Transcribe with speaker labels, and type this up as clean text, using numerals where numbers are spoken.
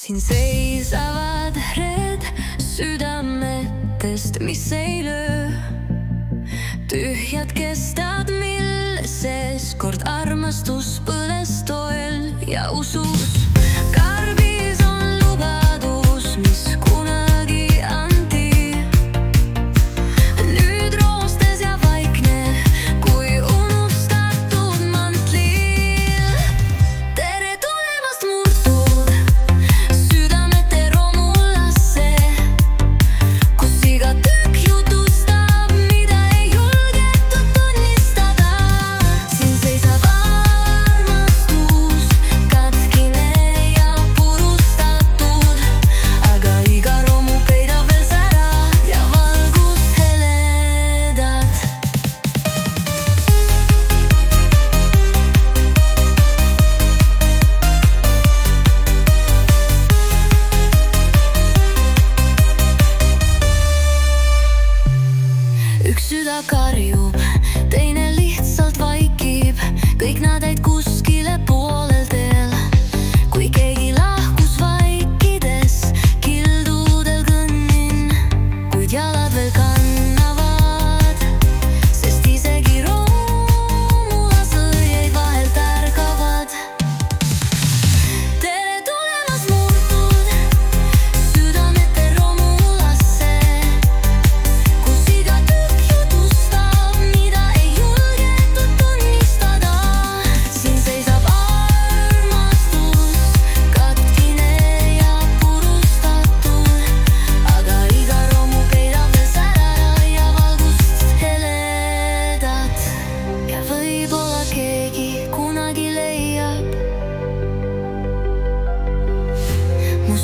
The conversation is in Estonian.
Speaker 1: siin seisavad red südametest, mis ei löö. Tühjad kestad, millises kord armastus põles toel ja usus. Karbis on lubadus, mis kunagi anti. Nüüd roostes ja vaikne, kui unustatud mantlil. Tere tulemast murtud südamete romulasse, kus iga tükk jutustab, mida ei julgetud tunnistada. Siin seisab armastus, katkine ja purustatud, aga iga romu peidab veel sära ja valgust heledat. Üks süda karjub, teine lihtsalt vaikib, kõik nad jäid kuskile poolel teel. Kui keegi lahkus vaikides, kildudel kõnnin, kuid jalad veel kannavad, sest isegi romulasõied vahelt ärkavad. Tere tulemast murtud südamete romulasse, kus iga tükk jutustab, mida ei julgetud tunnistada. Siin seisab armastus, katkine ja purustatud, aga iga romu peidab veel sära ja valgust heledat. Ja võib-olla keegi kunagi leiab mu